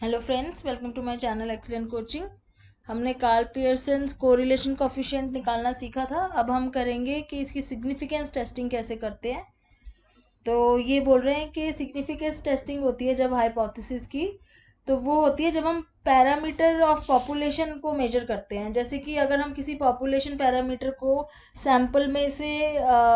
Hello friends, welcome to my channel excellent coaching. हमने Karl Pearson's correlation coefficient निकालना सीखा था। अब हम करेंगे कि इसकी सिग्निफिकेंस टेस्टिंग कैसे करते हैं। तो ये बोल रहे हैं कि सिग्निफिकेंस टेस्टिंग होती है जब हाइपोथेसिस की, तो वो होती है जब हम पैरामीटर ऑफ पॉपुलेशन को मेजर करते हैं। जैसे कि अगर हम किसी पॉपुलेशन पैरामीटर को सैंपल में से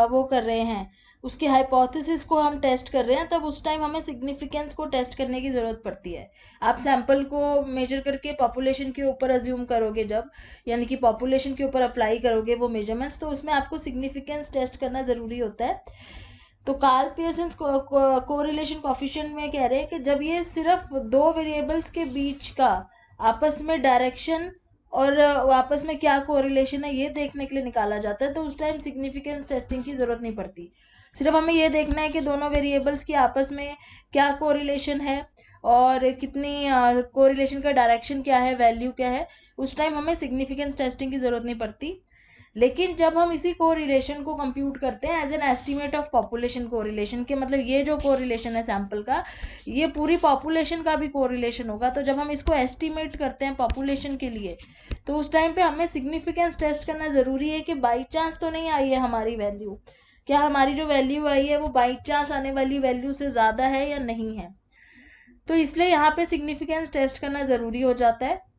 वो कर रहे हैं, उसकी हाइपोथेसिस को हम टेस्ट कर रहे हैं, तब उस टाइम हमें सिग्निफिकेंस को टेस्ट करने की ज़रूरत पड़ती है। आप सैंपल को मेजर करके पॉपुलेशन के ऊपर अज्यूम करोगे, जब यानी कि पॉपुलेशन के ऊपर अप्लाई करोगे वो मेजरमेंट्स, तो उसमें आपको सिग्निफिकेंस टेस्ट करना ज़रूरी होता है। तो कार्ल पियर्सन्स कोरिलेशन कोफिशिएंट में कह रहे हैं कि जब ये सिर्फ दो वेरिएबल्स के बीच का आपस में डायरेक्शन और आपस में क्या कोरिलेशन है ये देखने के लिए निकाला जाता है, तो उस टाइम सिग्निफिकेंस टेस्टिंग की ज़रूरत नहीं पड़ती। सिर्फ हमें ये देखना है कि दोनों वेरिएबल्स की आपस में क्या कोरिलेशन है और कितनी कोरिलेशन का डायरेक्शन क्या है, वैल्यू क्या है। उस टाइम हमें सिग्निफिकेंस टेस्टिंग की ज़रूरत नहीं पड़ती। लेकिन जब हम इसी कोरिलेशन को कंप्यूट करते हैं as an estimate of population correlation, के मतलब ये जो कोरिलेशन है सैंपल का, ये पूरी पॉपुलेशन का भी कोरिलेशन होगा। तो जब हम इसको एस्टीमेट करते हैं पॉपुलेशन के लिए, तो उस टाइम पे हमें सिग्निफिकेंस टेस्ट करना ज़रूरी है कि बाई चांस तो नहीं आई है हमारी वैल्यू, क्या हमारी जो वैल्यू आई है वो बाई चांस आने वाली वैल्यू से ज़्यादा है या नहीं है। तो इसलिए यहाँ पे सिग्निफिकेंस टेस्ट करना ज़रूरी हो जाता है।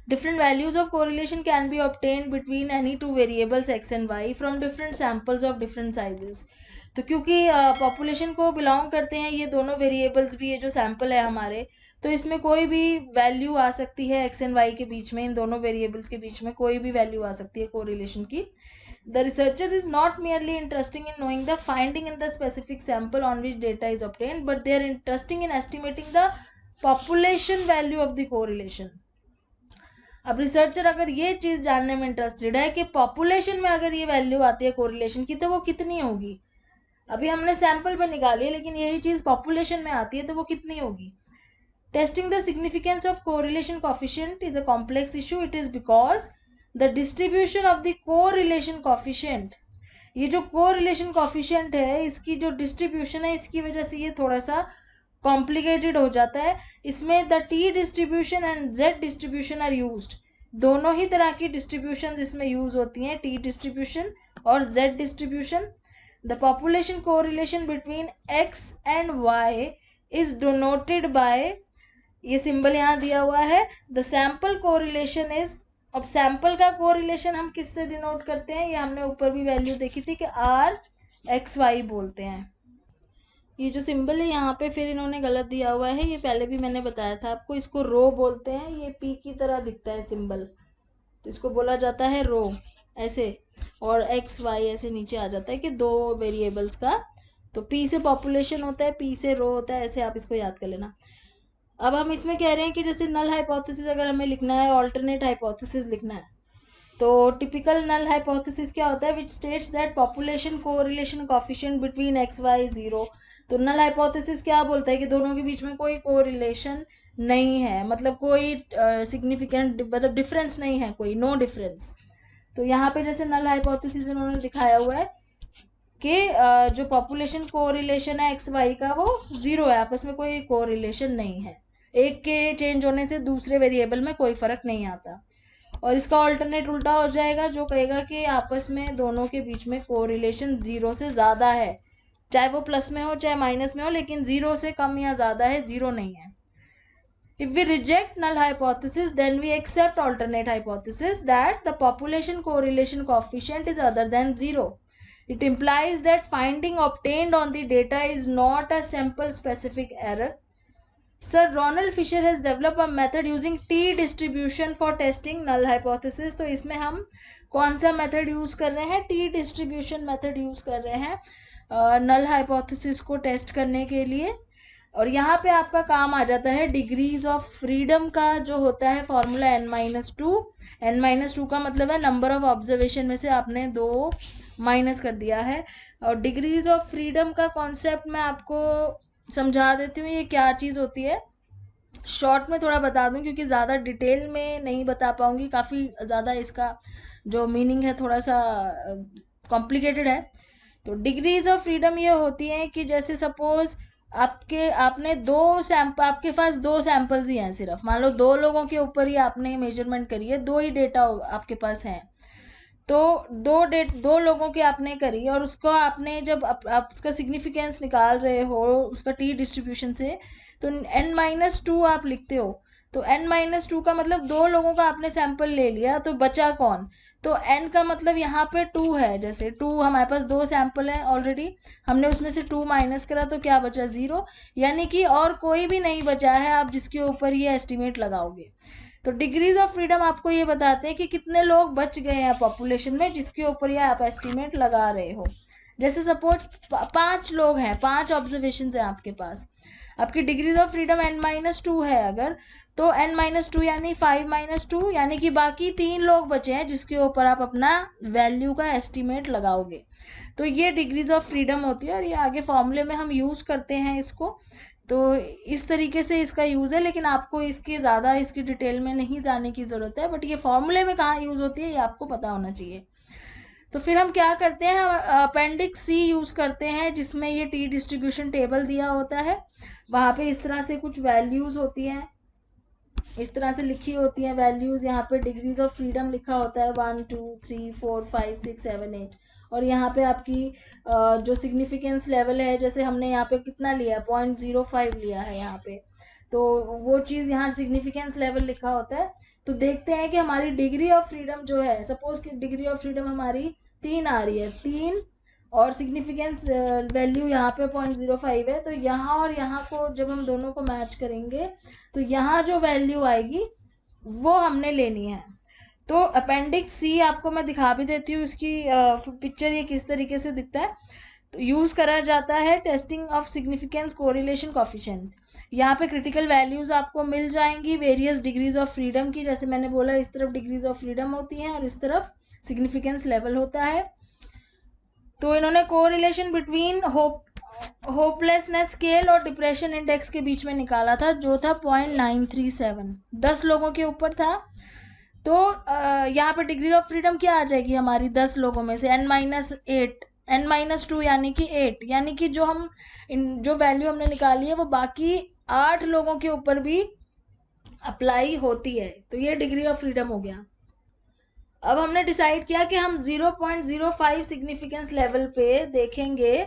Different values of correlation can be obtained between any two variables x and y from different samples of different sizes. तो क्योंकि पॉपुलेशन को बिलोंग करते हैं ये दोनों वेरिएबल्स भी, ये जो सैम्पल है हमारे, तो इसमें कोई भी वैल्यू आ सकती है एक्स एंड वाई के बीच में, इन दोनों वेरिएबल्स के बीच में कोई भी वैल्यू आ सकती है कोरिलेशन की। The researcher is not merely interesting in knowing the finding in the specific sample on which data is obtained, but they are interesting in estimating the population value of the correlation. अब researcher अगर ये चीज़ जानने में interested है कि population में अगर ये वैल्यू आती है कोरिलेशन की तो वो कितनी होगी। अभी हमने सैंपल पे निकाली है, लेकिन यही चीज़ पॉपुलेशन में आती है तो वो कितनी होगी। Testing the significance of correlation coefficient is a complex issue. It is because the distribution of the correlation coefficient, ये जो कोरिलेशन कोफिशिएंट है इसकी जो डिस्ट्रीब्यूशन है, इसकी वजह से ये थोड़ा सा कॉम्प्लिकेटेड हो जाता है। इसमें the T distribution and Z distribution are used. दोनों ही तरह की डिस्ट्रीब्यूशन इसमें यूज होती हैं, टी डिस्ट्रीब्यूशन और Z distribution. The population correlation between X and Y is denoted by, ये सिंबल यहाँ दिया हुआ है, द सैंपल कोरिलेशन इज। अब सैंपल का कोरिलेशन हम किससे डिनोट करते हैं, ये हमने ऊपर भी वैल्यू देखी थी कि आर एक्स वाई बोलते हैं। ये जो सिंबल है यहाँ पे फिर इन्होंने गलत दिया हुआ है, ये पहले भी मैंने बताया था आपको, इसको रो बोलते हैं। ये पी की तरह दिखता है सिंबल, तो इसको बोला जाता है रो ऐसे, और एक्स वाई ऐसे नीचे आ जाता है कि दो वेरिएबल्स का। तो पी से पॉपुलेशन होता है, पी से रो होता है, ऐसे आप इसको याद कर लेना। अब हम इसमें कह रहे हैं कि जैसे नल हाइपोथेसिस अगर हमें लिखना है, ऑल्टरनेट हाइपोथेसिस लिखना है, तो टिपिकल नल हाइपोथेसिस क्या होता है, which states that population correlation coefficient between X Y zero. तो नल हाइपोथेसिस क्या बोलता है कि दोनों के बीच में कोई कोरिलेशन नहीं है, मतलब कोई सिग्निफिकेंट मतलब डिफरेंस नहीं है, कोई नो डिफरेंस। तो यहाँ पे जैसे नल हाइपोथेसिस इन्होंने दिखाया हुआ है कि जो पॉपुलेशन कोरिलेशन है एक्स वाई का वो जीरो है, आपस में कोई कोरिलेशन नहीं है, एक के चेंज होने से दूसरे वेरिएबल में कोई फर्क नहीं आता। और इसका ऑल्टरनेट उल्टा हो जाएगा, जो कहेगा कि आपस में दोनों के बीच में कोरिलेशन जीरो से ज़्यादा है, चाहे वो प्लस में हो चाहे माइनस में हो, लेकिन जीरो से कम या ज़्यादा है, जीरो नहीं है। If we reject null hypothesis, then we accept alternate hypothesis that the population correlation coefficient is other than zero. It implies that finding obtained on the data is not a sample specific error. Sir Ronald Fisher has developed a method using t distribution for testing null hypothesis. तो इसमें हम कौन सा method use कर रहे हैं, T distribution method use कर रहे हैं नल हाइपोथेसिस को टेस्ट करने के लिए। और यहाँ पे आपका काम आ जाता है डिग्रीज ऑफ फ्रीडम का, जो होता है फॉर्मूला n-2। n-2 का मतलब है नंबर ऑफ ऑब्जर्वेशन में से आपने 2 माइनस कर दिया है। और डिग्रीज ऑफ फ्रीडम का कॉन्सेप्ट मैं आपको समझा देती हूँ, ये क्या चीज़ होती है। शॉर्ट में थोड़ा बता दूँ क्योंकि ज़्यादा डिटेल में नहीं बता पाऊँगी, काफ़ी ज़्यादा इसका जो मीनिंग है थोड़ा सा कॉम्प्लिकेटेड है। तो डिग्रीज ऑफ फ्रीडम ये होती हैं कि जैसे सपोज आपने आपके पास 2 सैंपल्स ही हैं सिर्फ, मान लो 2 लोगों के ऊपर ही आपने मेजरमेंट करी है, 2 ही डेटा आपके पास हैं। तो 2 लोगों की आपने करी और उसको आपने जब आप उसका सिग्निफिकेंस निकाल रहे हो उसका टी डिस्ट्रीब्यूशन से, तो n-2 आप लिखते हो। तो n-2 का मतलब 2 लोगों का आपने सैंपल ले लिया, तो बचा कौन? तो n का मतलब यहाँ पे 2 है, जैसे 2 हमारे पास 2 सैंपल हैं ऑलरेडी, हमने उसमें से 2 माइनस करा तो क्या बचा? 0। यानी कि और कोई भी नहीं बचा है आप जिसके ऊपर ये एस्टिमेट लगाओगे। तो डिग्रीज ऑफ फ्रीडम आपको ये बताते हैं कि कितने लोग बच गए हैं पॉपुलेशन में जिसके ऊपर ये आप एस्टिमेट लगा रहे हो। जैसे सपोज 5 लोग हैं, 5 ऑब्जर्वेशन है आपके पास, आपकी डिग्रीज ऑफ फ्रीडम n-2 है अगर, तो n-2 यानी 5-2 यानी कि बाकी 3 लोग बचे हैं जिसके ऊपर आप अपना वैल्यू का एस्टिमेट लगाओगे। तो ये डिग्रीज ऑफ फ्रीडम होती है और ये आगे फॉर्मूले में हम यूज़ करते हैं इसको। तो इस तरीके से इसका यूज़ है, लेकिन आपको इसके ज़्यादा इसकी डिटेल में नहीं जाने की ज़रूरत है, बट ये फॉर्मूले में कहाँ यूज़ होती है ये आपको पता होना चाहिए। तो फिर हम क्या करते हैं, हम अपेंडिक्स सी यूज़ करते हैं जिसमें ये टी डिस्ट्रीब्यूशन टेबल दिया होता है। वहाँ पे इस तरह से कुछ वैल्यूज़ होती हैं, इस तरह से लिखी होती हैं वैल्यूज़। यहाँ पे डिग्रीज ऑफ फ्रीडम लिखा होता है 1 2 3 4 5 6 7 8, और यहाँ पे आपकी जो सिग्निफिकेंस लेवल है, जैसे हमने यहाँ पे कितना लिया है 0.05 लिया है यहाँ पे, तो वो चीज़ यहाँ सिग्निफिकेंस लेवल लिखा होता है। तो देखते हैं कि हमारी डिग्री ऑफ फ्रीडम जो है, सपोज कि डिग्री ऑफ फ्रीडम हमारी 3 आ रही है, 3 और सिग्निफिकेंस वैल्यू यहाँ पे 0.05 है, तो यहाँ और यहाँ को जब हम दोनों को मैच करेंगे तो यहाँ जो वैल्यू आएगी वो हमने लेनी है। तो अपेंडिक्स सी आपको मैं दिखा भी देती हूँ, इसकी पिक्चर ये किस तरीके से दिखता है। तो यूज़ करा जाता है testing of significance correlation coefficient. यहाँ पे क्रिटिकल वैल्यूज़ आपको मिल जाएंगी वेरियस डिग्रीज ऑफ फ्रीडम की, जैसे मैंने बोला इस तरफ डिग्रीज ऑफ फ्रीडम होती हैं और इस तरफ सिग्निफिकेंस लेवल होता है। तो इन्होंने कोरिलेशन बिटवीन होपलेसनेस स्केल और डिप्रेशन इंडेक्स के बीच में निकाला था, जो था 0.937, 10 लोगों के ऊपर था। तो यहाँ पे डिग्री ऑफ फ्रीडम क्या आ जाएगी हमारी 10 लोगों में से n-8, n-2 यानी कि 8, यानी कि जो वैल्यू हमने निकाली है वो बाकी 8 लोगों के ऊपर भी अप्लाई होती है। तो ये डिग्री ऑफ फ्रीडम हो गया। अब हमने डिसाइड किया कि हम 0.05 सिग्निफिकेंस लेवल पे देखेंगे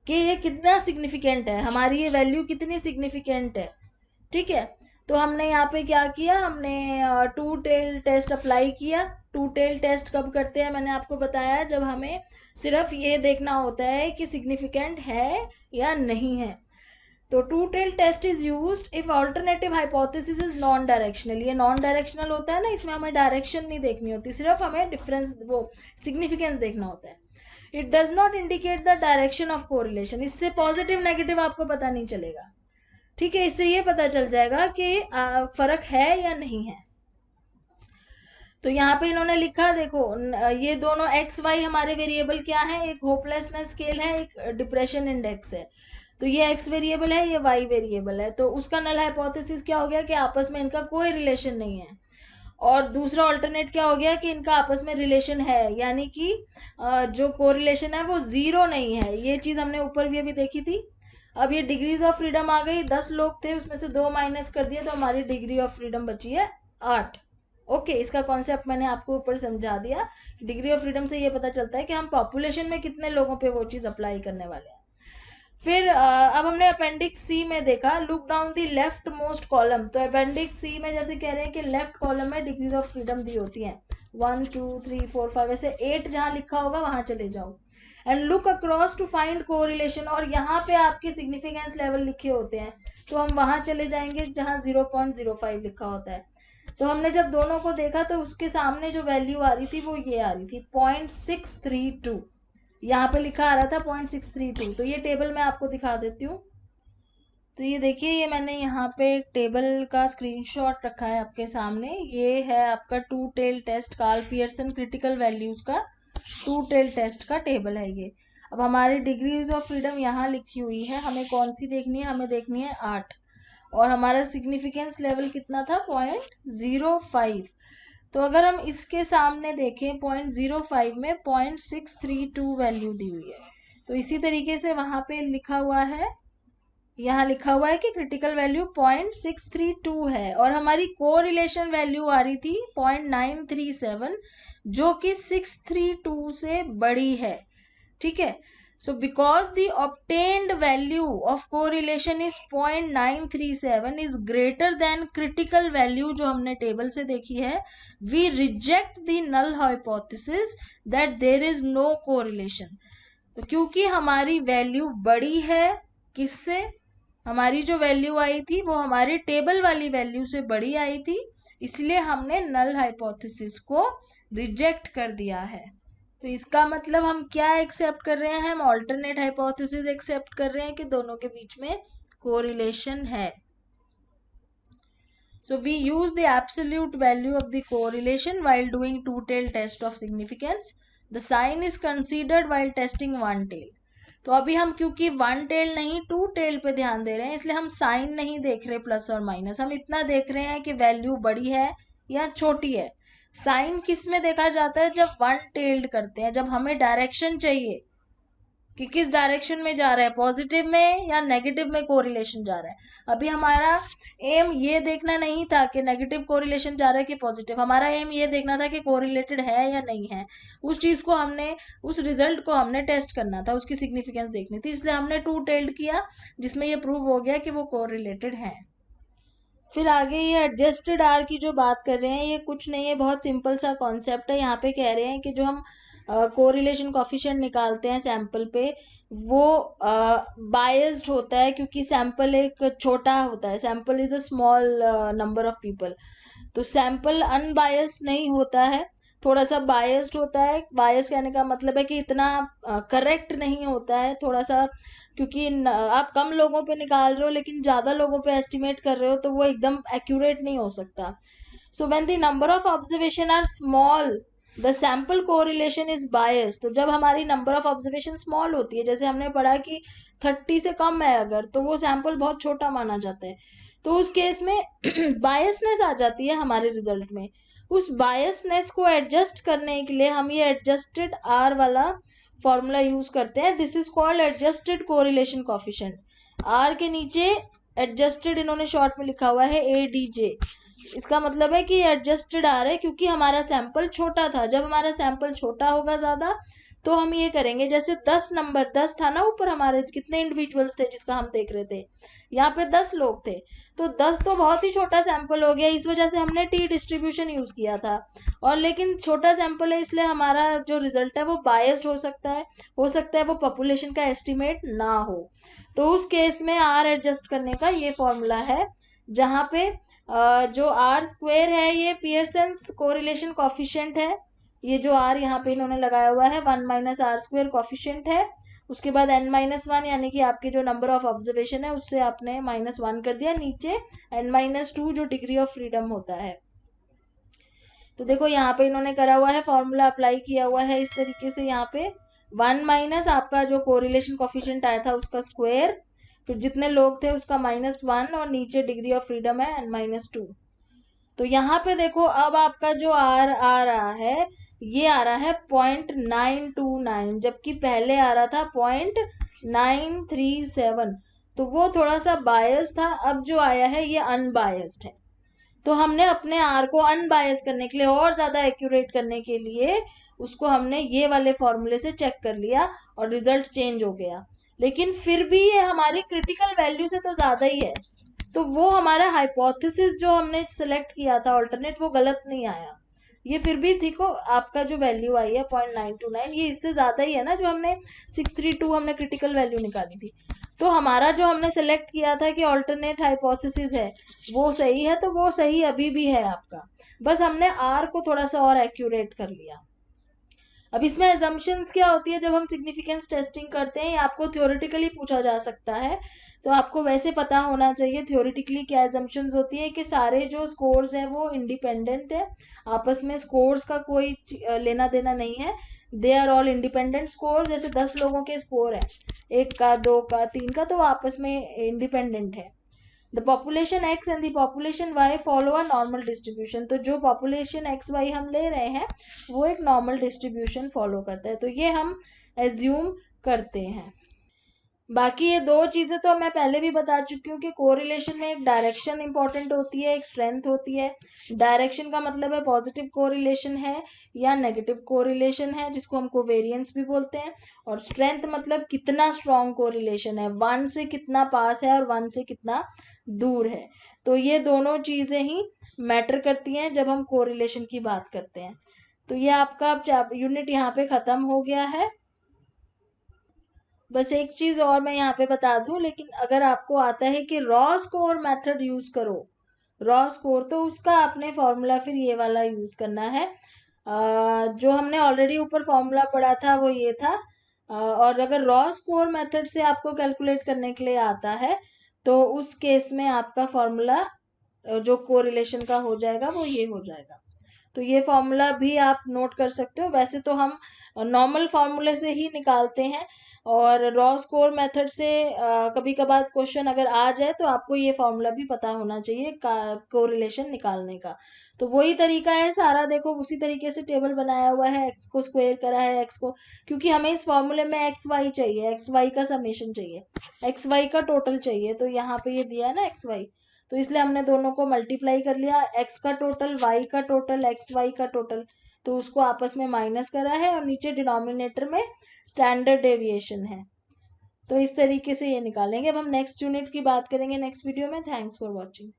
कि ये कितना सिग्निफिकेंट है, हमारी ये वैल्यू कितनी सिग्निफिकेंट है। ठीक है, तो हमने यहाँ पे क्या किया, हमने टू टेल टेस्ट अप्लाई किया। टू टेल टेस्ट कब करते हैं मैंने आपको बताया, जब हमें सिर्फ ये देखना होता है कि सिग्निफिकेंट है या नहीं है। तो two tail test is used if alternative hypothesis is non directional. ये नॉन डायरेक्शनल होता है ना, इसमें हमें डायरेक्शन नहीं देखनी होती, सिर्फ हमें डिफरेंस वो सिग्निफिकेंस देखना होता है। It does not indicate the direction of correlation. इससे पॉजिटिव नेगेटिव आपको पता नहीं चलेगा। ठीक है, इससे ये पता चल जाएगा कि फर्क है या नहीं है। तो यहाँ पे इन्होंने लिखा, देखो ये दोनों एक्स वाई हमारे वेरिएबल क्या है, एक होपलेसनेस स्केल है, एक डिप्रेशन इंडेक्स है। तो ये एक्स वेरिएबल है, ये वाई वेरिएबल है। तो उसका नल हाइपोथेसिस क्या हो गया कि आपस में इनका कोई रिलेशन नहीं है। और दूसरा ऑल्टरनेट क्या हो गया कि इनका आपस में रिलेशन है, यानी कि जो कोरिलेशन है वो जीरो नहीं है। ये चीज़ हमने ऊपर भी अभी देखी थी। अब ये डिग्रीज ऑफ फ्रीडम आ गई, 10 लोग थे उसमें से 2 माइनस कर दिए तो हमारी डिग्री ऑफ फ्रीडम बची है 8। ओके, इसका कॉन्सेप्ट मैंने आपको ऊपर समझा दिया। डिग्री ऑफ फ्रीडम से ये पता चलता है कि हम पॉपुलेशन में कितने लोगों पे वो चीज़ अप्लाई करने वाले हैं। फिर अब हमने अपेंडिक्स सी में देखा, look down the left most column. तो अपेंडिक्स सी में जैसे कह रहे हैं कि लेफ्ट कॉलम में डिग्रीज ऑफ फ्रीडम दी होती हैं 1 2 3 4 5, ऐसे 8 जहाँ लिखा होगा वहां चले जाओ and look across to find correlation. और यहाँ पे आपके सिग्निफिकेंस लेवल लिखे होते हैं, तो हम वहां चले जाएंगे जहाँ 0.05 लिखा होता है। तो हमने जब दोनों को देखा तो उसके सामने जो वैल्यू आ रही थी वो ये आ रही थी 0.632, यहाँ पे लिखा आ रहा था 0.632। तो ये टेबल मैं आपको दिखा देती हूँ। तो ये देखिए, ये मैंने यहाँ पे एक टेबल का स्क्रीनशॉट रखा है आपके सामने। ये है आपका two tail test, Karl Pearson critical values का टू टेल टेस्ट का टेबल है ये। अब हमारी डिग्रीज ऑफ फ्रीडम यहाँ लिखी हुई है, हमें कौन सी देखनी है, हमें देखनी है 8, और हमारा सिग्निफिकेंस लेवल कितना था 0.05। तो अगर हम इसके सामने देखें 0.05 में 0.632 वैल्यू दी हुई है। तो इसी तरीके से वहाँ पे लिखा हुआ है यहाँ लिखा हुआ है कि क्रिटिकल वैल्यू 0.632 है और हमारी कोरिलेशन वैल्यू आ रही थी 0.937 जो कि 632 से बड़ी है। ठीक है, so because the obtained value of correlation is 0.937 is greater than critical value जो हमने टेबल से देखी है, we reject the null hypothesis that there is no correlation। तो क्योंकि हमारी वैल्यू बड़ी है, किससे, हमारी जो वैल्यू आई थी वो हमारी टेबल वाली वैल्यू से बड़ी आई थी, इसलिए हमने नल हाइपोथेसिस को रिजेक्ट कर दिया है। तो इसका मतलब हम क्या एक्सेप्ट कर रहे हैं, हम ऑल्टरनेट हाइपोथेसिस एक्सेप्ट कर रहे हैं कि दोनों के बीच में कोरिलेशन है। So we use the absolute value of the correlation while doing two-tailed test of significance. The sign is considered while testing one-tailed। तो अभी हम क्योंकि वन टेल नहीं टू टेल पे ध्यान दे रहे हैं, इसलिए हम साइन नहीं देख रहे प्लस और माइनस, हम इतना देख रहे हैं कि वैल्यू बड़ी है या छोटी है। साइन किस में देखा जाता है, जब वन टेल्ड करते हैं, जब हमें डायरेक्शन चाहिए कि किस डायरेक्शन में जा रहा है, पॉजिटिव में या नेगेटिव में कोरिलेशन जा रहा है। अभी हमारा एम ये देखना नहीं था कि नेगेटिव कोरिलेशन जा रहा है कि पॉजिटिव, हमारा एम ये देखना था कि कोरिलेटेड है या नहीं है। उस चीज़ को हमने, उस रिजल्ट को हमने टेस्ट करना था, उसकी सिग्निफिकेंस देखनी थी, इसलिए हमने टू टेल्ड किया जिसमें ये प्रूव हो गया कि वो कोरिलेटेड है। फिर आगे ये एडजस्टेड आर की जो बात कर रहे हैं, ये कुछ नहीं है, बहुत सिंपल सा कॉन्सेप्ट है। यहाँ पे कह रहे हैं कि जो हम कोरिलेशन कोफिशिएंट निकालते हैं सैंपल पे, वो बायस्ड होता है क्योंकि सैंपल एक छोटा होता है, sample is a small number of people. तो सैंपल अनबायस्ड नहीं होता है, थोड़ा सा बायस्ड होता है। बायस कहने का मतलब है कि इतना करेक्ट नहीं होता है, थोड़ा सा, क्योंकि आप कम लोगों पे निकाल रहे हो लेकिन ज़्यादा लोगों पे एस्टिमेट कर रहे हो, तो वो एकदम एक्यूरेट नहीं हो सकता। So when the number of observation are small the sample correlation is bias. तो जब हमारी नंबर ऑफ ऑब्जर्वेशन स्मॉल होती है, जैसे हमने पढ़ा कि 30 से कम है अगर, तो वो सैंपल बहुत छोटा माना जाता है, तो उस केस में बायसनेस आ जाती है हमारे रिजल्ट में। उस बायसनेस को एडजस्ट करने के लिए हम ये एडजस्टेड आर वाला फॉर्मूला यूज करते हैं। This is called adjusted correlation coefficient. R के नीचे एडजस्टेड इन्होंने शॉर्ट में लिखा हुआ है ADJ। इसका मतलब है कि एडजस्टेड आर है क्योंकि हमारा सैंपल छोटा था। जब हमारा सैंपल छोटा होगा ज़्यादा, तो हम ये करेंगे, जैसे 10 था ना ऊपर, हमारे कितने इंडिविजुअल्स थे जिसका हम देख रहे थे, यहाँ पे 10 लोग थे, तो 10 तो बहुत ही छोटा सैंपल हो गया, इस वजह से हमने टी डिस्ट्रीब्यूशन यूज किया था। और लेकिन छोटा सैंपल है इसलिए हमारा जो रिजल्ट है वो बायस्ड हो सकता है वो पॉपुलेशन का एस्टिमेट ना हो। तो उस केस में आर एडजस्ट करने का ये फॉर्मूला है, जहाँ पे जो आर स्क्वेयर है ये पियर्सन्स कोरिलेशन कोफिशिएंट है। ये जो आर यहाँ पे इन्होंने लगाया हुआ है 1 माइनस आर स्क्वेयर कोफिशिएंट है। उसके बाद n-1 यानी कि आपके जो नंबर ऑफ ऑब्जर्वेशन है उससे आपने -1 कर दिया, नीचे n-2 जो डिग्री ऑफ फ्रीडम होता है। तो देखो यहाँ पे इन्होंने करा हुआ है, फॉर्मूला अप्लाई किया हुआ है इस तरीके से। यहाँ पे 1 माइनस आपका जो कोरिलेशन कोफिशिएंट आया था उसका स्क्वायर, फिर जितने लोग थे उसका -1 और नीचे डिग्री ऑफ फ्रीडम है n-2। तो यहाँ पे देखो अब आपका जो आर आ रहा है ये आ रहा है 0.929, जबकि पहले आ रहा था 0.937। तो वो थोड़ा सा बायस था, अब जो आया है ये अनबायस्ड है। तो हमने अपने आर को अनबायस करने के लिए और ज़्यादा एक्यूरेट करने के लिए उसको हमने ये वाले फॉर्मूले से चेक कर लिया और रिजल्ट चेंज हो गया। लेकिन फिर भी ये हमारी क्रिटिकल वैल्यू से तो ज़्यादा ही है, तो वो हमारा हाइपोथेसिस जो हमने सेलेक्ट किया था ऑल्टरनेट, वो गलत नहीं आया। ये फिर भी देखो आपका जो वैल्यू आई है 0.929, ये इससे ज़्यादा ही है ना, जो हमने 632 हमने क्रिटिकल वैल्यू निकाली थी। तो हमारा जो हमने सेलेक्ट किया था कि ऑल्टरनेट हाइपोथेसिस है वो सही है, तो वो सही अभी भी है आपका, बस हमने आर को थोड़ा सा और एक्यूरेट कर लिया। अब इसमें एजम्पशंस क्या होती है जब हम सिग्निफिकेंस टेस्टिंग करते हैं, आपको थ्योरेटिकली पूछा जा सकता है, तो आपको वैसे पता होना चाहिए थ्योरेटिकली क्या एजम्पशंस होती है कि सारे जो स्कोर्स हैं वो इंडिपेंडेंट है, आपस में स्कोर्स का कोई लेना देना नहीं है, they are all independent score. जैसे 10 लोगों के स्कोर है, 1 का 2 का 3 का, तो वो आपस में इंडिपेंडेंट है। The population X and the population Y follow a normal distribution. तो जो पॉपुलेशन एक्स वाई हम ले रहे हैं वो एक नॉर्मल डिस्ट्रीब्यूशन फॉलो करता है, तो ये हम एज्यूम करते हैं। बाकी ये दो चीजें तो मैं पहले भी बता चुकी हूँ कि कोरिलेशन में एक डायरेक्शन इंपॉर्टेंट होती है, एक स्ट्रेंथ होती है। डायरेक्शन का मतलब है पॉजिटिव कोरिलेशन है या नेगेटिव कोरिलेशन है, जिसको हम कोवेरियंस भी बोलते हैं। और स्ट्रेंथ मतलब कितना स्ट्रॉन्ग कोरिलेशन है, वन से कितना पास है और वन से कितना दूर है। तो ये दोनों चीजें ही मैटर करती हैं जब हम कोरिलेशन की बात करते हैं। तो ये आपका यूनिट यहाँ पे खत्म हो गया है। बस एक चीज और मैं यहाँ पे बता दूं, लेकिन अगर आपको आता है कि रॉ स्कोर मेथड यूज करो, रॉ स्कोर, तो उसका आपने फॉर्मूला फिर ये वाला यूज करना है। जो हमने ऑलरेडी ऊपर फॉर्मूला पढ़ा था वो ये था। और अगर रॉ स्कोर मेथड से आपको कैलकुलेट करने के लिए आता है तो उस केस में आपका फॉर्मूला जो कोरिलेशन का हो जाएगा वो ये हो जाएगा। तो ये फॉर्मूला भी आप नोट कर सकते हो। वैसे तो हम नॉर्मल फॉर्मूले से ही निकालते हैं, और रॉ स्कोर मेथड से कभी कभार क्वेश्चन अगर आ जाए तो आपको ये फॉर्मूला भी पता होना चाहिए कोरिलेशन निकालने का। तो वही तरीका है सारा, देखो उसी तरीके से टेबल बनाया हुआ है, एक्स को स्क्वायर करा है, एक्स को, क्योंकि हमें इस फॉर्मूले में एक्स वाई चाहिए, एक्स वाई का समेशन चाहिए, एक्स वाई का टोटल चाहिए। तो यहाँ पे ये दिया है ना एक्स वाई, तो इसलिए हमने दोनों को मल्टीप्लाई कर लिया, एक्स का टोटल, वाई का टोटल, एक्स वाई का टोटल, तो उसको आपस में माइनस करा है, और नीचे डिनोमिनेटर में स्टैंडर्ड डेविएशन है। तो इस तरीके से ये निकालेंगे। अब हम नेक्स्ट यूनिट की बात करेंगे नेक्स्ट वीडियो में। Thanks for watching.